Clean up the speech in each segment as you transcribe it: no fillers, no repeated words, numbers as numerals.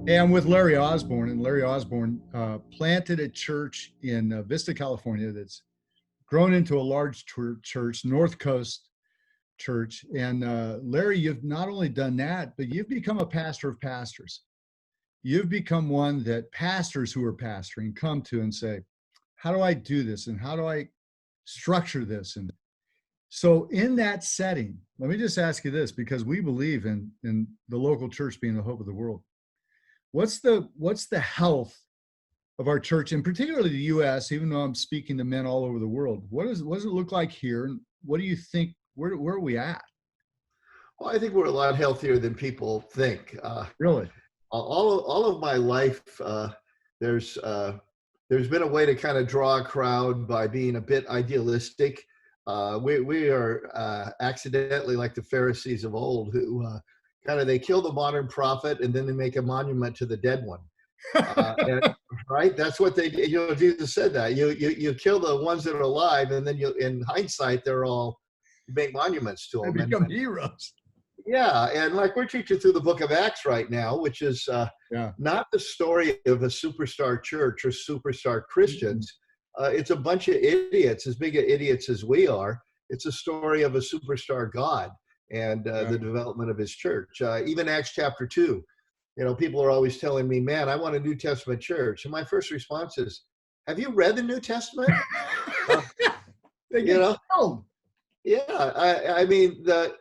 Hey, I'm with Larry Osborne, and Larry Osborne planted a church in Vista, California that's grown into a large church, North Coast Church. And Larry, you've not only done that, but you've become a pastor of pastors. You've become one that pastors who are pastoring come to and say, how do I do this? And how do I structure this? And so in that setting, let me just ask you this, because we believe in the local church being the hope of the world. What's the health of our church, and particularly the U.S., even though I'm speaking to men all over the world? What does it look like here? And what do you think, where are we at? Well, I think we're a lot healthier than people think. Really? All of my life, there's been a way to kind of draw a crowd by being a bit idealistic. We are accidentally like the Pharisees of old, who they kill the modern prophet and then they make a monument to the dead one. Right? That's what they did. Jesus said that you kill the ones that are alive, and then in hindsight, you make monuments to them. They become heroes. Yeah, and like we're teaching through the book of Acts right now, which is not the story of a superstar church or superstar Christians. It's a bunch of idiots, as big of idiots as we are. It's a story of a superstar God and the development of his church. Even Acts chapter 2, people are always telling me, man, I want a New Testament church. And my first response is, have you read the New Testament? Yeah, I mean, but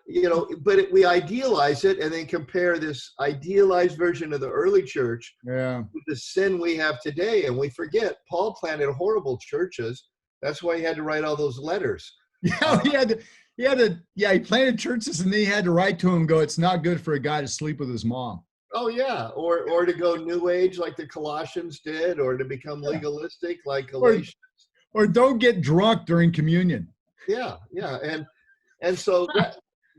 we idealize it and then compare this idealized version of the early church with the sin we have today. And we forget Paul planted horrible churches. That's why he had to write all those letters. Yeah, he planted churches, and then he had to write to him and go, it's not good for a guy to sleep with his mom. Oh, yeah. Or to go New Age like the Colossians did, or to become legalistic like Galatians. Or don't get drunk during communion. Yeah. And so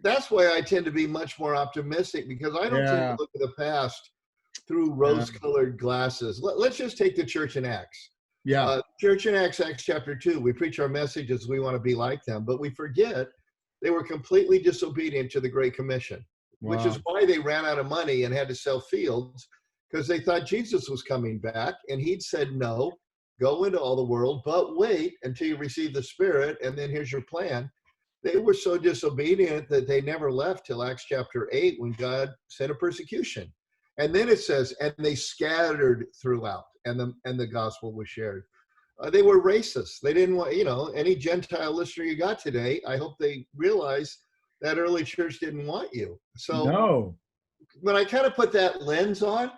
that's why I tend to be much more optimistic, because I don't tend to look at the past through rose-colored glasses. Let's just take the church in Acts. Church in Acts chapter 2, we preach our messages, we want to be like them, but we forget they were completely disobedient to the Great Commission, which is why they ran out of money and had to sell fields, because they thought Jesus was coming back, and he'd said, no, go into all the world, but wait until you receive the Spirit, and then here's your plan. They were so disobedient that they never left till Acts chapter 8, when God sent a persecution. And then it says, and they scattered throughout, and the gospel was shared. They were racist. They didn't want, any Gentile listener you got today, I hope they realize that early church didn't want you. So when I kind of put that lens on,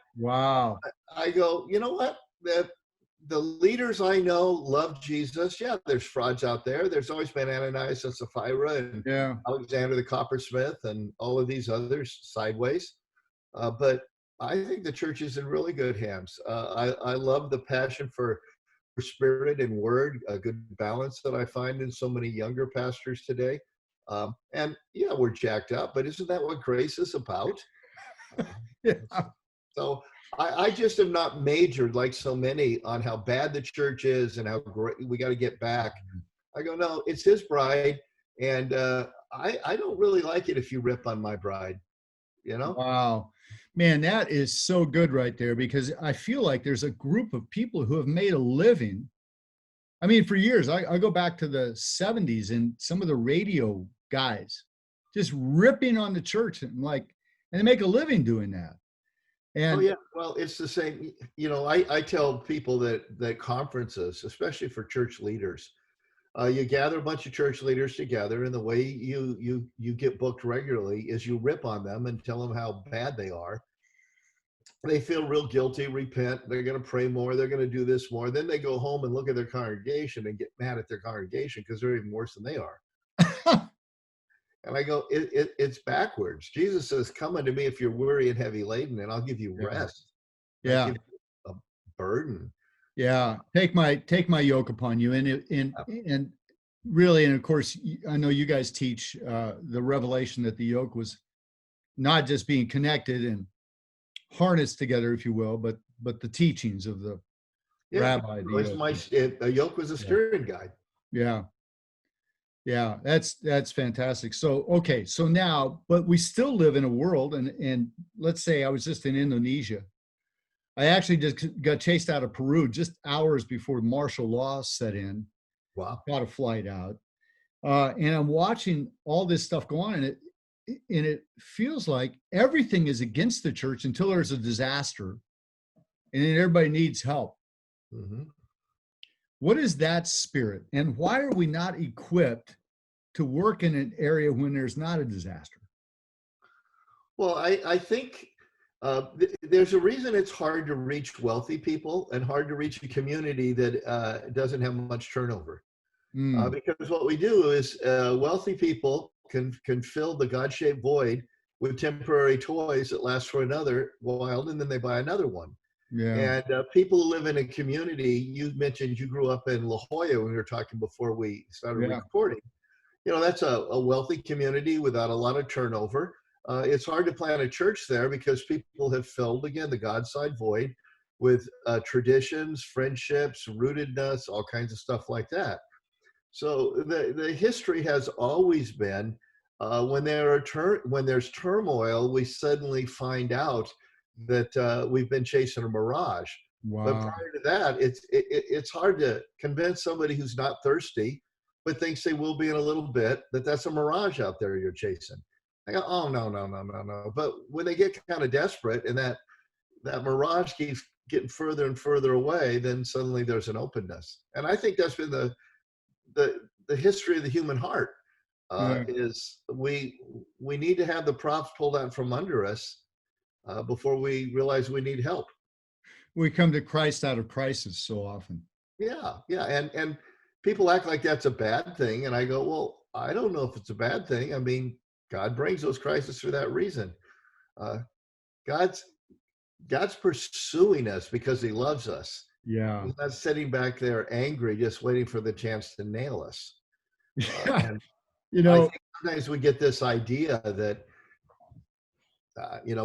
I go, you know what? The leaders I know love Jesus. Yeah, there's frauds out there. There's always been Ananias and Sapphira and Alexander the coppersmith and all of these others sideways. But I think the church is in really good hands. I love the passion for spirit and word, a good balance that I find in so many younger pastors today. And yeah, we're jacked up, but isn't that what grace is about? So I just have not majored like so many on how bad the church is and how great we got to get back. I go, no, it's his bride. And I don't really like it if you rip on my bride, Wow. Man, that is so good right there, because I feel like there's a group of people who have made a living. I mean, for years, I go back to the 70s and some of the radio guys just ripping on the church and they make a living doing that. And well, it's the same. I tell people that conferences, especially for church leaders, you gather a bunch of church leaders together, and the way you get booked regularly is you rip on them and tell them how bad they are. They feel real guilty, repent, they're going to pray more, they're going to do this more. Then they go home and look at their congregation and get mad at their congregation because they're even worse than they are. And I go, it's backwards. Jesus says, come unto me if you're weary and heavy laden, and I'll give you rest. I'll give you a burden. Take my yoke upon you. And really, and of course, I know you guys teach the revelation that the yoke was not just being connected and harnessed together, if you will, but the teachings of the rabbi. A yoke was a steering guide. Yeah, that's fantastic. So, okay, so now, but we still live in a world, and let's say I was just in Indonesia I actually just got chased out of Peru just hours before martial law set in. Wow. Got a flight out, and I'm watching all this stuff go on, and it feels like everything is against the church until there's a disaster, and then everybody needs help. Mm-hmm. What is that spirit, and why are we not equipped to work in an area when there's not a disaster? Well, I think there's a reason it's hard to reach wealthy people and hard to reach a community that doesn't have much turnover. Mm, Because what we do is wealthy people can fill the God-shaped void with temporary toys that last for another while, and then they buy another one. yeah, And people who live in a community, you mentioned you grew up in La Jolla when we were talking before we started yeah, recording. That's a wealthy community without a lot of turnover. It's hard to plant a church there because people have filled, again, the God side void with traditions, friendships, rootedness, all kinds of stuff like that. So the history has always been when when there's turmoil, we suddenly find out that we've been chasing a mirage. But wow, prior to that, it's hard to convince somebody who's not thirsty, but thinks they will be in a little bit, that that's a mirage out there you're chasing. I go, oh no, no, no, no, no. But when they get kind of desperate and that mirage keeps getting further and further away, then suddenly there's an openness. And I think that's been the history of the human heart. yeah. Is we need to have the props pulled out from under us before we realize we need help. We come to Christ out of crisis so often. Yeah, yeah, and people act like that's a bad thing, and I go, well, I don't know if it's a bad thing. I mean, God brings those crises for that reason. Uh, God's God's pursuing us because He loves us. Yeah, He's not sitting back there angry, just waiting for the chance to nail us. yeah. And You I know, think sometimes we get this idea that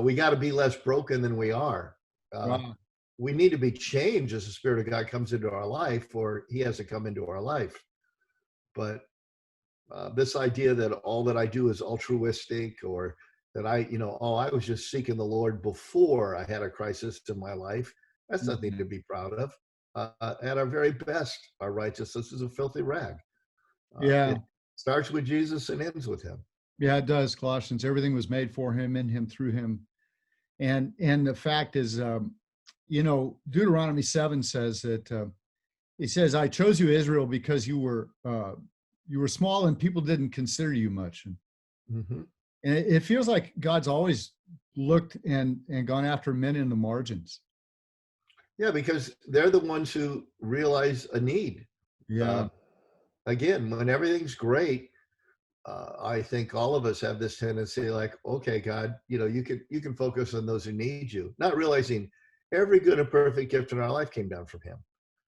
we got to be less broken than we are. Uh, wow. we need to be changed as the Spirit of God comes into our life, or He has to come into our life. But this idea that all that I do is altruistic, or that I was just seeking the Lord before I had a crisis in my life, that's nothing Mhm. to be proud of. At our very best, our righteousness is a filthy rag. Yeah, It starts with Jesus and ends with Him. yeah, it does. Colossians, everything was made for him, in him, through him. And the fact is, Deuteronomy 7 says that he says, "I chose you, Israel, because you were small and people didn't consider you much." Mm-hmm. And it feels like God's always looked and gone after men in the margins. Yeah, because they're the ones who realize a need. Uh, Yeah, Again, when everything's great, I think all of us have this tendency, like, okay, God, you can focus on those who need you, not realizing every good and perfect gift in our life came down from Him.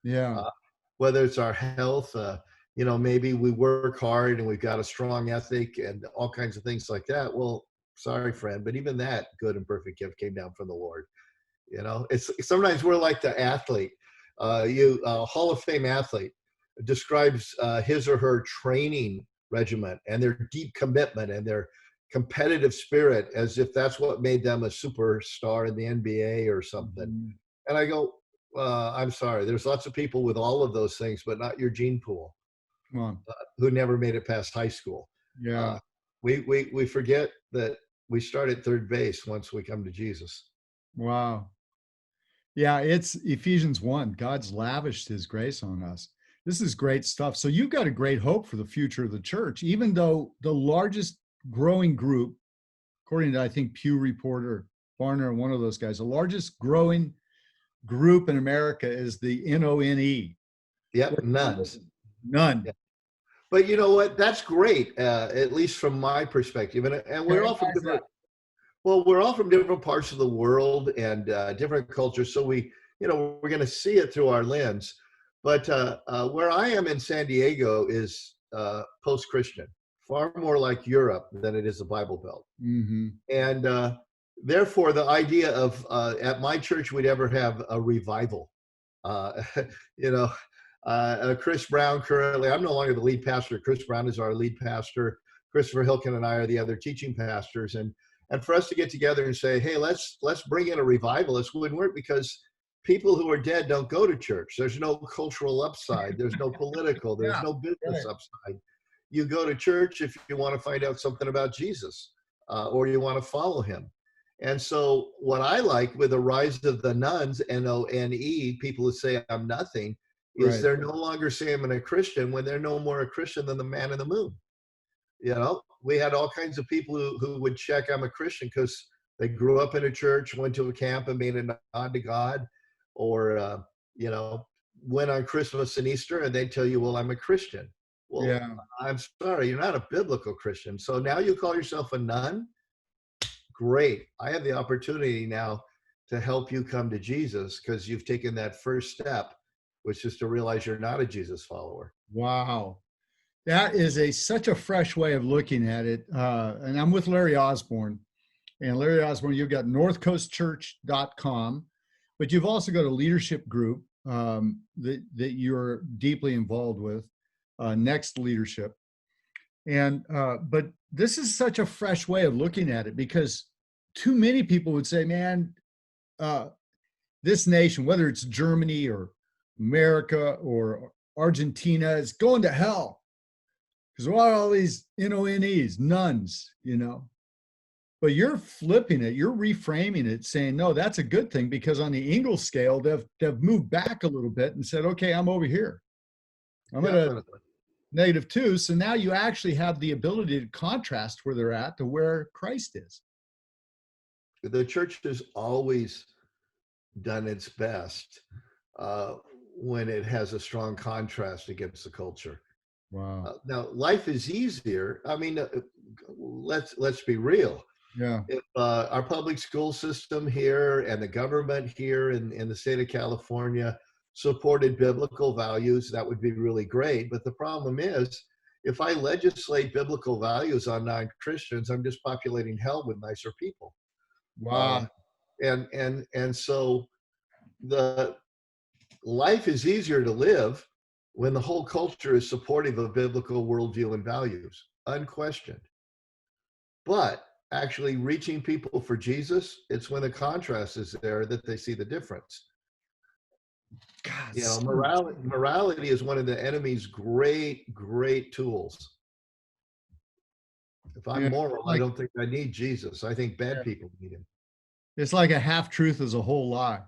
yeah, Uh, Whether it's our health, maybe we work hard and we've got a strong ethic and all kinds of things like that. Well, sorry, friend, but even that good and perfect gift came down from the Lord. It's sometimes we're like the athlete. Hall of Fame athlete describes his or her training regimen and their deep commitment and their competitive spirit as if that's what made them a superstar in the NBA or something. mhm. And I go, I'm sorry, there's lots of people with all of those things, but not your gene pool, Come on. who never made it past high school. Yeah, Uh, we forget that we start at third base once we come to Jesus. wow. Yeah, it's Ephesians 1. God's lavished his grace on us. This is great stuff. So you've got a great hope for the future of the church, even though the largest growing group, according to, I think, Pew Reporter, Barner, one of those guys, the largest growing group in America is the NONE. Yep, nuns. None. Yeah. But you know what? That's great, at least from my perspective. And Okay, we're all why from is that? different. Well, we're all from different parts of the world and different cultures, so we're going to see it through our lens. But where I am in San Diego is post-Christian, far more like Europe than it is the Bible Belt. Mm-hmm. And therefore, the idea of at my church we'd ever have a revival. Uh, you know, Chris Brown currently, I'm no longer the lead pastor. Chris Brown is our lead pastor. Christopher Hilkin and I are the other teaching pastors. And for us to get together and say, hey, let's bring in a revivalist wouldn't work because people who are dead don't go to church. There's no cultural upside. There's no political. There's Yeah, no business right. upside. You go to church if you want to find out something about Jesus, or you want to follow him. And so what I like with the rise of the nuns, None, people who say I'm nothing, is Right. they're no longer saying I'm a Christian when they're no more a Christian than the man in the moon. You know, we had all kinds of people who would check I'm a Christian because they grew up in a church, went to a camp and made a nod to God, or, you know, went on Christmas and Easter and they tell you, well, I'm a Christian. Well, Yeah. I'm sorry, you're not a biblical Christian. So now you call yourself a nun? Great. I have the opportunity now to help you come to Jesus because you've taken that first step, which is to realize you're not a Jesus follower. Wow. That is such a fresh way of looking at it. And I'm with Larry Osborne. And Larry Osborne, you've got northcoastchurch.com, but you've also got a leadership group that you're deeply involved with, Next Leadership. And but this is such a fresh way of looking at it, because too many people would say, man, this nation, whether it's Germany or America or Argentina, is going to hell because what are all these NONEs, nuns, But you're flipping it, you're reframing it, saying, no, that's a good thing, because on the Ingalls scale, they've moved back a little bit and said, okay, I'm over here. I'm at a -2. So now you actually have the ability to contrast where they're at to where Christ is. The church has always done its best when it has a strong contrast against the culture. Wow. Now, life is easier. I mean, let's be real. Yeah. If our public school system here and the government here in the state of California supported biblical values, that would be really great. But the problem is, if I legislate biblical values on non-Christians, I'm just populating hell with nicer people. Wow. And so the life is easier to live when the whole culture is supportive of biblical worldview and values, unquestioned. But actually reaching people for Jesus, it's when the contrast is there that they see the difference. God, You know, morality is one of the enemy's great tools. If I'm moral, I don't think I need Jesus. I think bad people need him. It's like a half truth is a whole lie.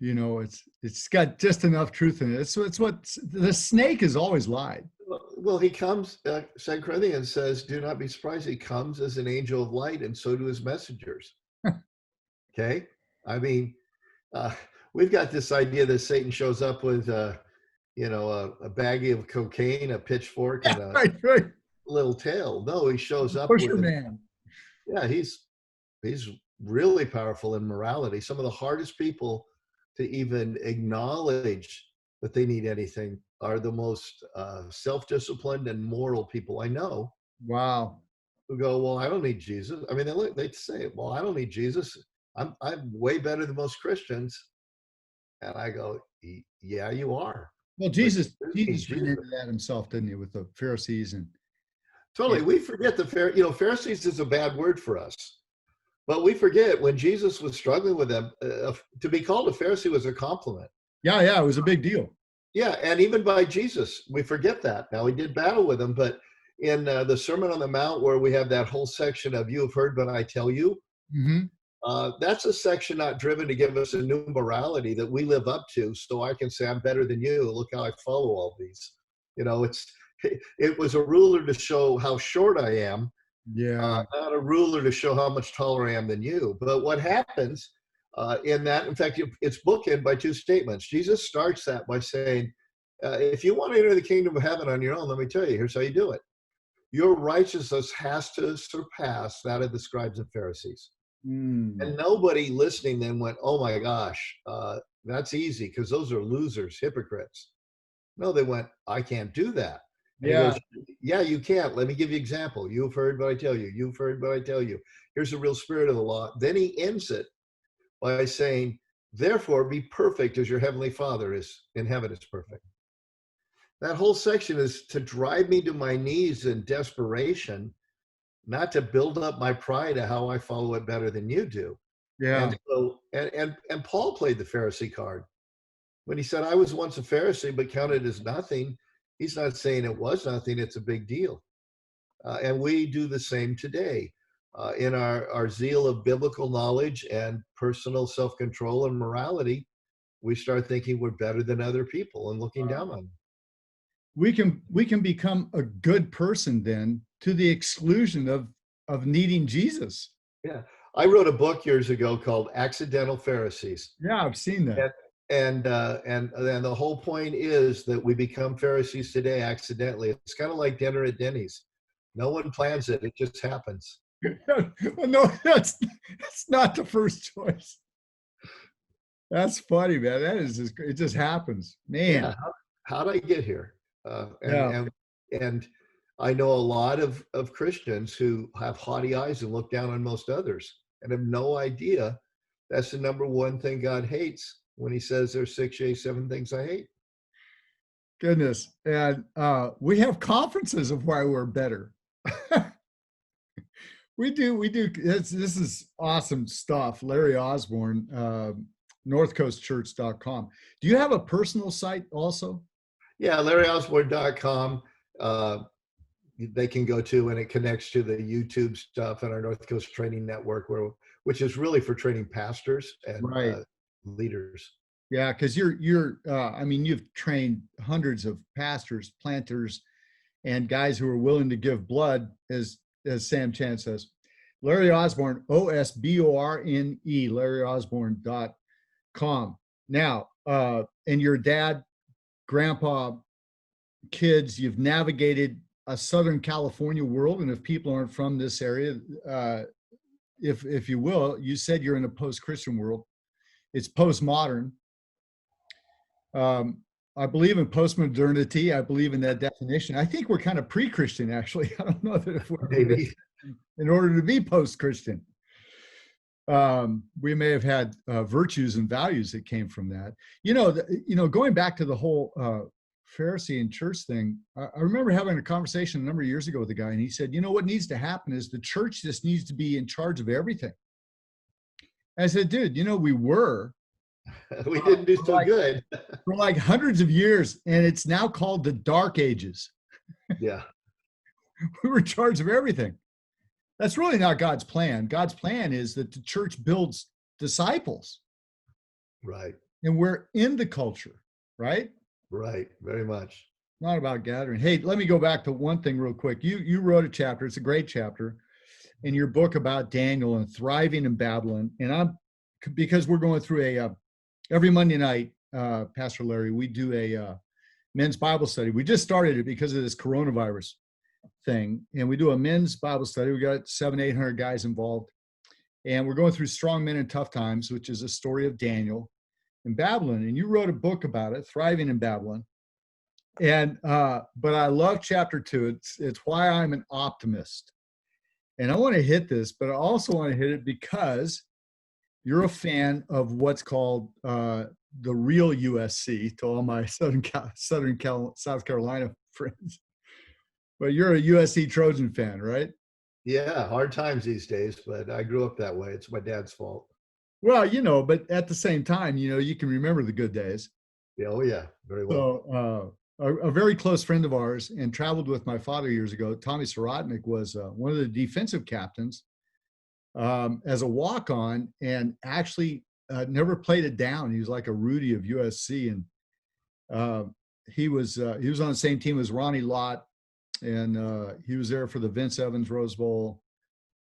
It's got just enough truth in it. It's what the snake has always lied. Well, he comes, 2 Corinthians says, do not be surprised. He comes as an angel of light, and so do his messengers. Okay? I mean, we've got this idea that Satan shows up with, a baggie of cocaine, a pitchfork, and a little tail. No, he shows up Pusher with man. Yeah, he's really powerful in morality. Some of the hardest people to even acknowledge that they need anything are the most self-disciplined and moral people I know. Wow. Who go, well, I don't need Jesus. I mean, they say, well, I don't need Jesus. I'm way better than most Christians. And I go, yeah, you are. Well, Jesus ran into that himself, didn't he, with the Pharisees and totally. We forget Pharisees is a bad word for us. But we forget when Jesus was struggling with them, to be called a Pharisee was a compliment. Yeah, it was a big deal. Yeah, and even by Jesus, we forget that. Now, he did battle with them, but in the Sermon on the Mount, where we have that whole section of "You have heard, but I tell you," that's a section not driven to give us a new morality that we live up to, so I can say I'm better than you. Look how I follow all these. It was a ruler to show how short I am. Yeah. Not a ruler to show how much taller I am than you. But what happens in that, in fact, it's bookended by two statements. Jesus starts that by saying, if you want to enter the kingdom of heaven on your own, let me tell you, here's how you do it. Your righteousness has to surpass that of the scribes and Pharisees. And nobody listening then went, oh my gosh, that's easy because those are losers, hypocrites. No, they went, I can't do that. And he goes, yeah, you can't. Let me give you an example. You've heard, but I tell you. You've heard, but I tell you. Here's the real spirit of the law. Then he ends it by saying, therefore, be perfect as your heavenly Father is in heaven is perfect. That whole section is to drive me to my knees in desperation, not to build up my pride of how I follow it better than you do. Yeah. And so, and Paul played the Pharisee card when he said, "I was once a Pharisee, but counted as nothing." He's not saying it was nothing; it's a big deal. And we do the same today. In our zeal of biblical knowledge and personal self-control and morality, we start thinking we're better than other people and looking down on them. We can become a good person then to the exclusion of needing Jesus. Yeah. I wrote a book years ago called Accidental Pharisees. Yeah, I've seen that. And the whole point is that we become Pharisees today accidentally. It's kind of like dinner at Denny's. No one plans it; it just happens. Well, no, that's not the first choice. That's funny, man. That is just, it just happens, man. Yeah. How did I get here? Yeah. And I know a lot of Christians who have haughty eyes and look down on most others and have no idea that's the number one thing God hates when he says there's 7 things I hate. Goodness. And we have conferences of why we're better. We do. This is awesome stuff. Larry Osborne, northcoastchurch.com. Do you have a personal site also? Yeah, LarryOsborne.com. They can go to, and it connects to the YouTube stuff and our North Coast Training Network, which is really for training pastors and right. Leaders. Yeah, because I mean, you've trained hundreds of pastors, planters, and guys who are willing to give blood, as Sam Chan says. Larry Osborne, Osborne, LarryOsborne.com. Now, and your dad, grandpa, kids, you've navigated a Southern California world, and if people aren't from this area, if you will, you said you're in a post-Christian world. It's postmodern. I believe in postmodernity. I believe in that definition. I think we're kind of pre-Christian, actually. I don't know that if we're maybe in order to be post-Christian. We may have had virtues and values that came from that. Going back to the whole Pharisee and church thing, I remember having a conversation a number of years ago with a guy, and he said, what needs to happen is the church just needs to be in charge of everything. I said, dude, we were. We didn't do so good. For like hundreds of years, and it's now called the Dark Ages. Yeah. We were in charge of everything. That's really not God's plan. God's plan is that the church builds disciples. Right. And we're in the culture, right? Right. Very much. Not about gathering. Hey, let me go back to one thing real quick. You wrote a chapter. It's a great chapter in your book about Daniel and thriving in Babylon. And because we're going through every Monday night, Pastor Larry, we do a men's Bible study. We just started it because of this coronavirus thing, and we do a men's Bible study. We got 700-800 guys involved, and we're going through Strong Men in Tough Times, which is a story of Daniel in Babylon. And you wrote a book about it, Thriving in Babylon. And but I love chapter 2. It's why I'm an optimist, and I want to hit this, but I also want to hit it because you're a fan of what's called the real USC, to all my South Carolina friends. But you're a USC Trojan fan, right? Yeah, hard times these days, but I grew up that way. It's my dad's fault. Well, but at the same time, you can remember the good days. Yeah, oh yeah, very well. So a very close friend of ours and traveled with my father years ago, Tommy Sorotnik, was one of the defensive captains as a walk-on, and actually never played it down. He was like a Rudy of USC, and he was on the same team as Ronnie Lott. And he was there for the Vince Evans Rose Bowl,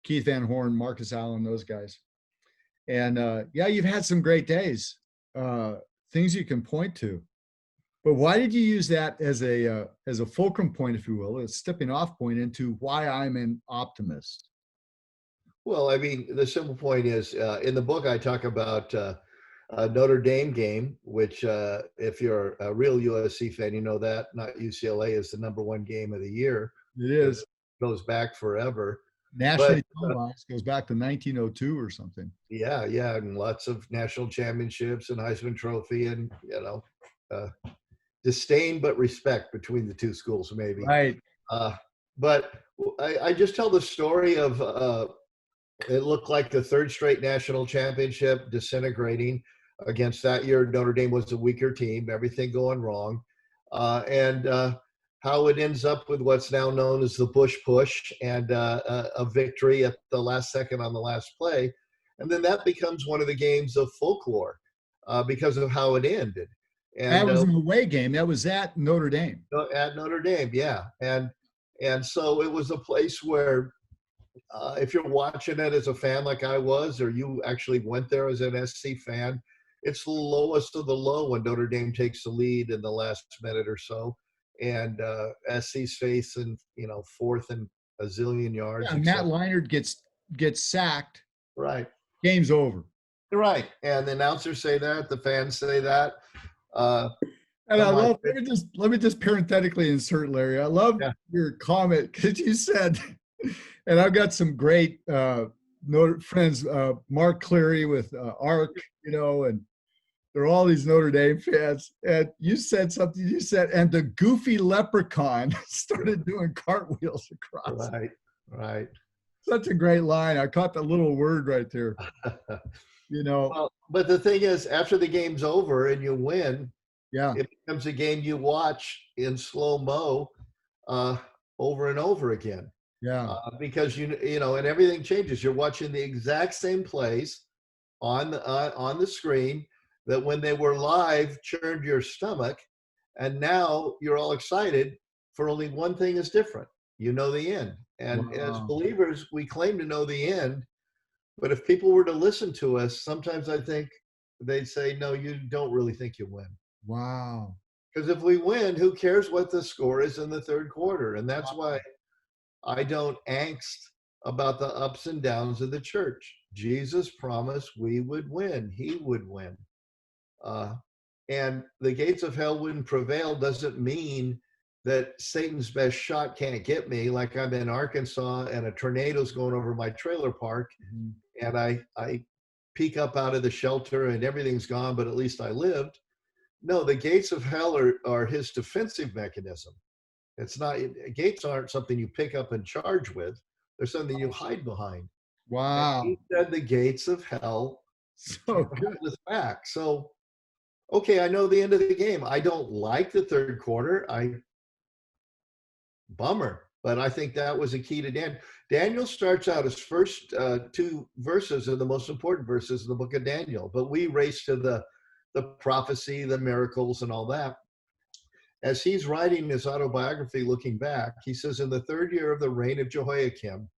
Keith Van Horn, Marcus Allen, those guys. And you've had some great days, things you can point to. But why did you use that as a fulcrum point, if you will, a stepping off point into why I'm an optimist? Well, I mean, the simple point is, in the book I talk about a Notre Dame game, which if you're a real USC fan, you know that, not UCLA, is the #1 game of the year. It is. It goes back forever. Nationally televised, goes back to 1902 or something. Yeah, and lots of national championships and Heisman Trophy, and disdain but respect between the two schools, maybe. Right. But I just tell the story of It looked like the third straight national championship disintegrating. Against that year, Notre Dame was a weaker team, everything going wrong. And how it ends up with what's now known as the Bush push and a victory at the last second on the last play. And then that becomes one of the games of folklore because of how it ended. That And was an away game. That was at Notre Dame. at Notre Dame, yeah. And so it was a place where if you're watching it as a fan like I was, or you actually went there as an SC fan, it's the lowest of the low when Notre Dame takes the lead in the last minute or so, and SC's facing fourth and a zillion yards. Yeah, Matt Leinart gets sacked. Right. Game's over. Right. And the announcers say that, the fans say that. And I love, let me just parenthetically insert, Larry. I love your comment because you said, and I've got some great friends, Mark Cleary with ARC, and there are all these Notre Dame fans. And you said something, and the goofy leprechaun started doing cartwheels across. Right. Such a great line. I caught the little word right there. Well, but the thing is, after the game's over and you win, it becomes a game you watch in slow-mo over and over again. Because and everything changes. You're watching the exact same plays on the screen that when they were live churned your stomach, and now you're all excited for only one thing is different. You know the end. And as believers, we claim to know the end, but if people were to listen to us, sometimes I think they'd say, no, you don't really think you win. Wow. Because if we win, who cares what the score is in the third quarter? And that's why I don't angst about the ups and downs of the church. Jesus promised we would win. He would win. And the gates of hell wouldn't prevail doesn't mean that Satan's best shot can't get me. Like I'm in Arkansas and a tornado's going over my trailer park, and I peek up out of the shelter and everything's gone, but at least I lived. No, the gates of hell are his defensive mechanism. It's not, gates aren't something you pick up and charge with. They're something you hide behind. Wow. And he said the gates of hell hold us back. So, okay, I know the end of the game. I don't like the third quarter. Bummer. But I think that was a key to Daniel. Daniel starts out, his first two verses are the most important verses in the book of Daniel. But we race to the prophecy, the miracles, and all that. As he's writing his autobiography, looking back, he says, in the third year of the reign of Jehoiakim,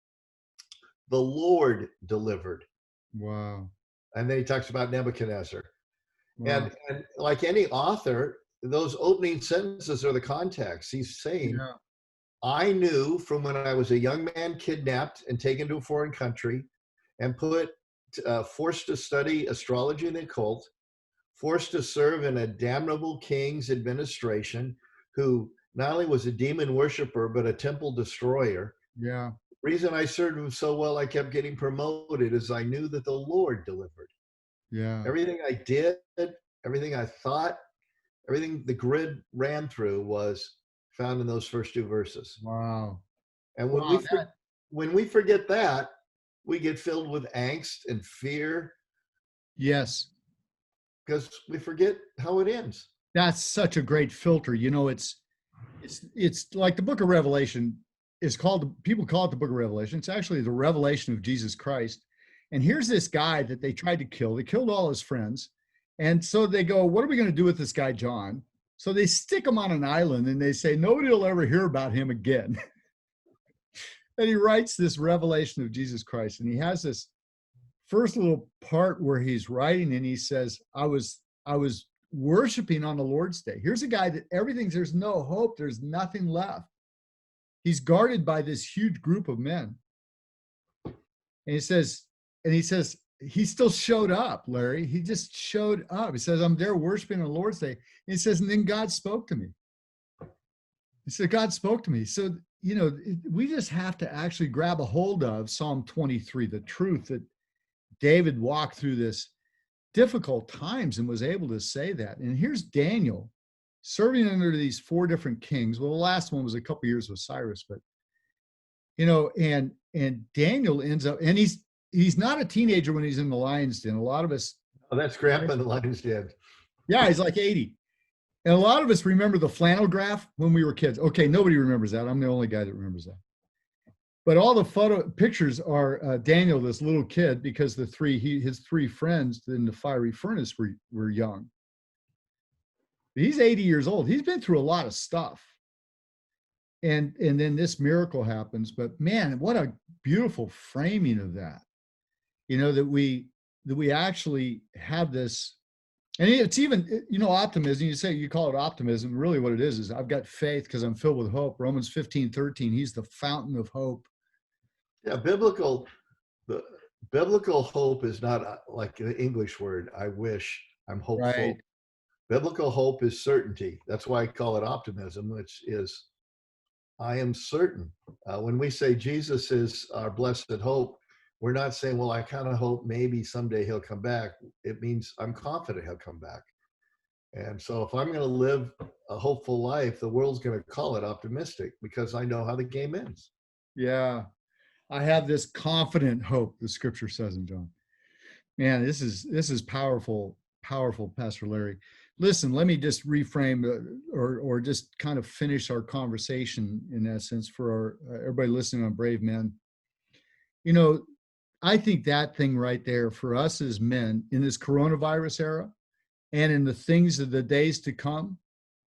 the Lord delivered. Wow. And then he talks about Nebuchadnezzar. Wow. And like any author, those opening sentences are the context. He's saying, I knew from when I was a young man kidnapped and taken to a foreign country and forced to study astrology and the occult, forced to serve in a damnable king's administration who not only was a demon worshiper, but a temple destroyer. Yeah. The reason I served him so well, I kept getting promoted, is I knew that the Lord delivered. Yeah. Everything I did, everything I thought, everything the grid ran through was found in those first two verses. Wow. And when we forget that, we get filled with angst and fear. Yes. Because we forget how it ends. That's such a great filter. It's like the book of Revelation is called, people call it the book of Revelation. It's actually the revelation of Jesus Christ. And here's this guy that they tried to kill. They killed all his friends. And so they go, what are we going to do with this guy, John? So they stick him on an island and they say, nobody will ever hear about him again. And he writes this revelation of Jesus Christ. And he has this first little part where he's writing and he says, I was worshiping on the Lord's day. Here's a guy that there's no hope. There's nothing left. He's guarded by this huge group of men. And he says, he still showed up, Larry. He just showed up. He says, I'm there worshiping on the Lord's day. And he says, and then God spoke to me. He said, God spoke to me. So, we just have to actually grab a hold of Psalm 23, the truth that David walked through this difficult times and was able to say that. And here's Daniel serving under these four different kings. Well, the last one was a couple years with Cyrus, but and Daniel ends up, and he's not a teenager when he's in the lion's den. A lot of us. Oh, that's Grandpa in the lion's den. Yeah, he's like 80. And a lot of us remember the flannel graph when we were kids. Okay, nobody remembers that. I'm the only guy that remembers that. But all the photo pictures are Daniel, this little kid, because his three friends in the fiery furnace were young. He's 80 years old. He's been through a lot of stuff. And then this miracle happens. But man, what a beautiful framing of that. That we actually have this. And it's even, optimism. You call it optimism. Really what it is I've got faith because I'm filled with hope. Romans 15:13, he's the fountain of hope. Yeah, biblical hope is not like an English word. I wish, I'm hopeful. Right. Biblical hope is certainty. That's why I call it optimism, which is I am certain. When we say Jesus is our blessed hope, we're not saying, well, I kind of hope maybe someday he'll come back. It means I'm confident he'll come back. And so if I'm going to live a hopeful life, the world's going to call it optimistic because I know how the game ends. Yeah. I have this confident hope, the scripture says in John. Man, this is powerful, powerful, Pastor Larry. Listen, let me just reframe or just kind of finish our conversation in essence for everybody listening on Brave Men. I think that thing right there for us as men in this coronavirus era and in the things of the days to come,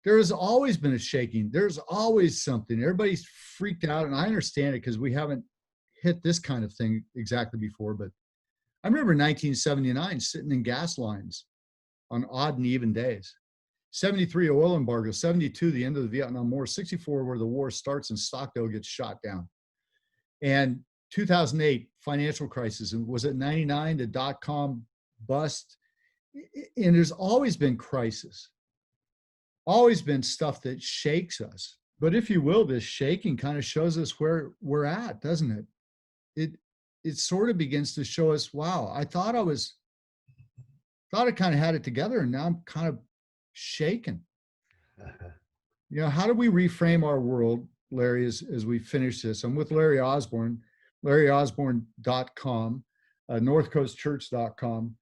there has always been a shaking. There's always something. Everybody's freaked out, and I understand it because we haven't hit this kind of thing exactly before. But I remember 1979 sitting in gas lines on odd and even days. 73 oil embargo, 72 the end of the Vietnam War, 64 where the war starts and Stockdale gets shot down. And 2008 financial crisis, and was it 99 the dot-com bust? And there's always been crisis, always been stuff that shakes us. But if you will, this shaking kind of shows us where we're at, doesn't it? It sort of begins to show us, wow, I thought I kind of had it together, and now I'm kind of shaken. How do we reframe our world, Larry, as we finish this? I'm with Larry Osborne, LarryOsborne.com, NorthCoastChurch.com,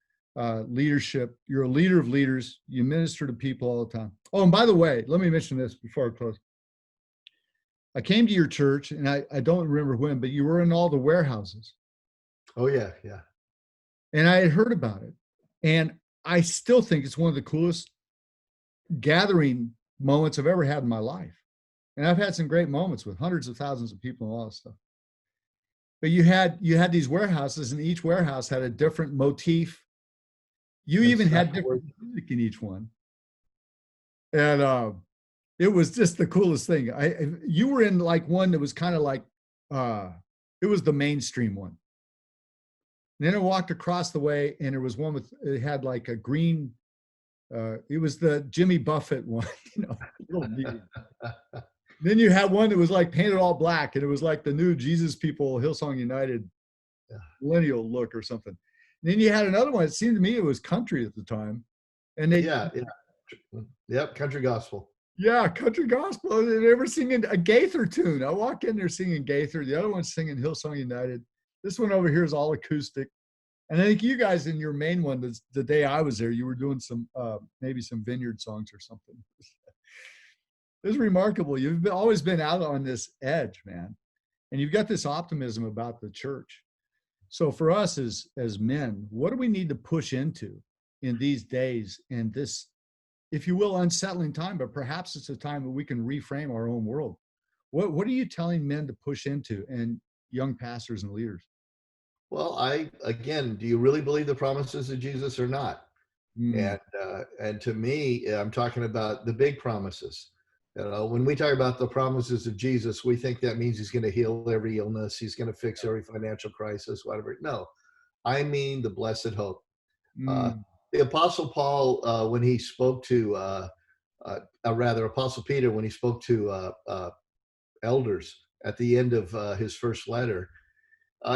leadership. You're a leader of leaders. You minister to people all the time. Oh, and by the way, let me mention this before I close. I came to your church, and I don't remember when, but you were in all the warehouses. Oh, yeah, yeah. And I had heard about it. And I still think it's one of the coolest gathering moments I've ever had in my life. And I've had some great moments with hundreds of thousands of people and all that stuff. But you had these warehouses, and each warehouse had a different motif. You even had different music in each one. And it was just the coolest thing. You were in like one that was kind of like, it was the mainstream one. And then I walked across the way, and there was one it had like a green, it was the Jimmy Buffett one, Then you had one that was like painted all black, and it was like the new Jesus People, Hillsong United millennial look or something. And then you had another one. It seemed to me it was country at the time. And Yep, country gospel. Yeah, country gospel. They were singing a Gaither tune. I walk in there singing Gaither. The other one's singing Hillsong United. This one over here is all acoustic. And I think you guys in your main one, the day I was there, you were doing some, maybe some vineyard songs or something. It was remarkable. You've always been out on this edge, man. And you've got this optimism about the church. So for us as men, what do we need to push into in these days and this, if you will, unsettling time, but perhaps it's a time that we can reframe our own world? What are you telling men to push into, and young pastors and leaders? Well, again, do you really believe the promises of Jesus or not? And to me, I'm talking about the big promises. When we talk about the promises of Jesus, we think that means he's going to heal every illness, he's going to fix every financial crisis, whatever. No, I mean the blessed hope. The Apostle Paul, when he spoke to, Apostle Peter, when he spoke to elders at the end of his first letter,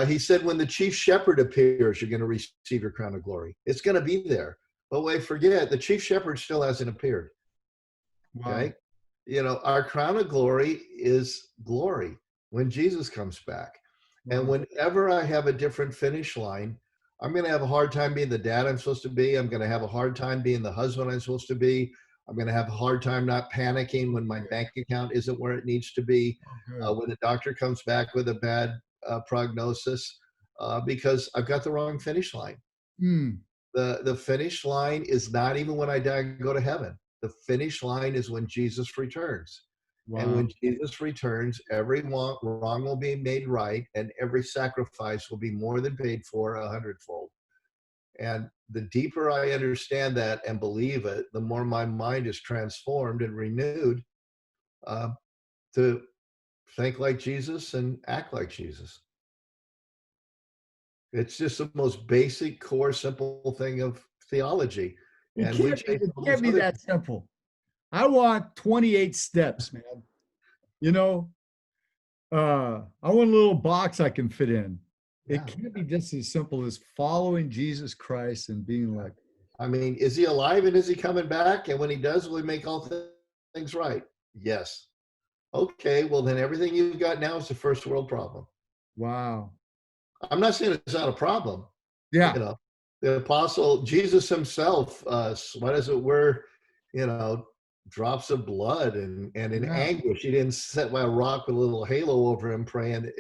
he said, when the chief shepherd appears, you're going to receive your crown of glory. It's going to be there. But wait, forget, the chief shepherd still hasn't appeared. Wow. Okay? Our crown of glory is glory when Jesus comes back. And Wow. whenever I have a different finish line, I'm going to have a hard time being the dad I'm supposed to be. I'm going to have a hard time being the husband I'm supposed to be. I'm going to have a hard time not panicking when my bank account isn't where it needs to be. Oh, good. When the doctor comes back with a bad prognosis, because I've got the wrong finish line. Mm. The finish line is not even when I die and go to heaven. The finish line is when Jesus returns. And Wow. when Jesus returns, every wrong will be made right, and every sacrifice will be more than paid for 100-fold. And the deeper I understand that and believe it, the more my mind is transformed and renewed uh, to think like Jesus and act like Jesus. It's just the most basic, core, simple thing of theology. It And we can't be, chase it all can't these be other. that simple. I want 28 steps, man. You know, I want a little box I can fit in. It Yeah. can't be just as simple as following Jesus Christ and being like, I mean, is he alive and is he coming back? And when he does, will he make all things right? Yes. Okay, well, then everything you've got now is a first world problem. wow. I'm not saying it's not a problem. You Yeah. know, the apostle Jesus himself, what is it? Where, you know, drops of blood and in Yeah. anguish, he didn't sit by a rock with a little halo over him praying,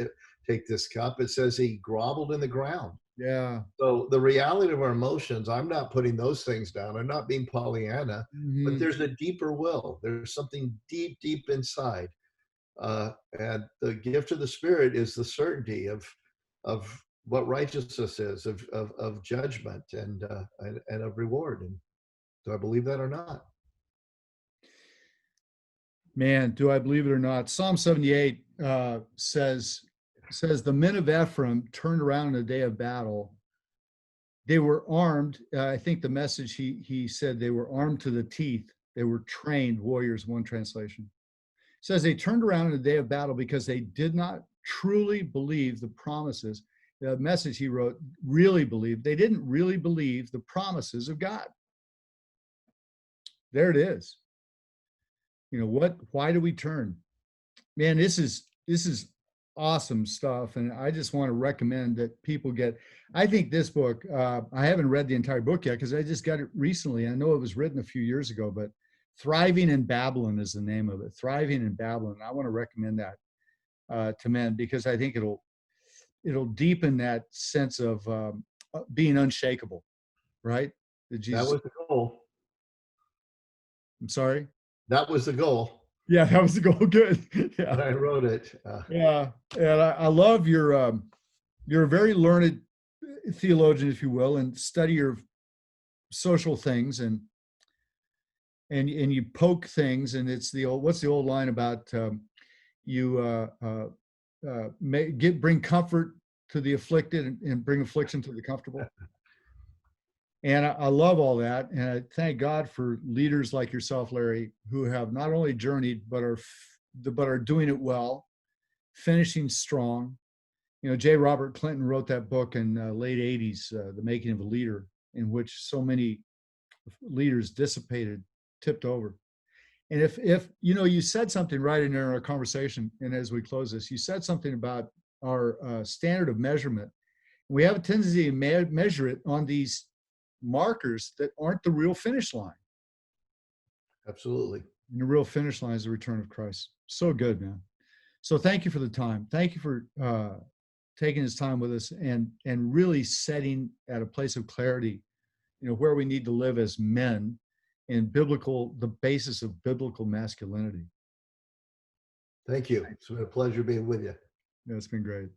take this cup. It says he groveled in the ground. Yeah. So the reality of our emotions, I'm not putting those things down. I'm not being Pollyanna, but Hmm. there's a deeper will. There's something deep, deep inside. And the gift of the Spirit is the certainty of what righteousness is, of judgment and of reward. And do I believe that or not? Man, do I believe it or not? Psalm 78 says the men of Ephraim turned around in a day of battle. They were armed. I think the message he said they were armed to the teeth. They were trained warriors. One translation says they turned around in a day of battle because they did not truly believe the promises. The message he wrote really believed. They didn't really believe the promises of God. There it is. You know what? Why do we turn? Man, this is awesome stuff, and I just want to recommend that people get. I think this book. I haven't read the entire book yet because I just got it recently. I know it was written a few years ago, but "Thriving in Babylon" is the name of it. "Thriving in Babylon." I want to recommend that to men because I think it'll deepen that sense of being unshakable, right? That That Jesus. was the goal. I'm sorry. That was the goal Yeah, that was the goal. Good. when Yeah, I wrote it. yeah, and I love your. You're a very learned theologian, if you will, and study your social things and you poke things. And it's the old what's the old line about you bring comfort to the afflicted and bring affliction to the comfortable. And I love all that, and I thank God for leaders like yourself, Larry, who have not only journeyed but are doing it well, finishing strong. You know, J. Robert Clinton wrote that book in late 80s, The Making of a Leader, in which so many leaders dissipated, tipped over. And if you know, you said something right in our conversation, and as we close this, you said something about our standard of measurement. We have a tendency to measure it on these markers that aren't the real finish line. Absolutely. And the real finish line is the return of Christ. So good, man. So thank you for the time. Thank you for taking his time with us and really setting at a place of clarity, you know, where we need to live as men in the basis of biblical masculinity. Thank you. It's been a pleasure being with you. Yeah, it's been great.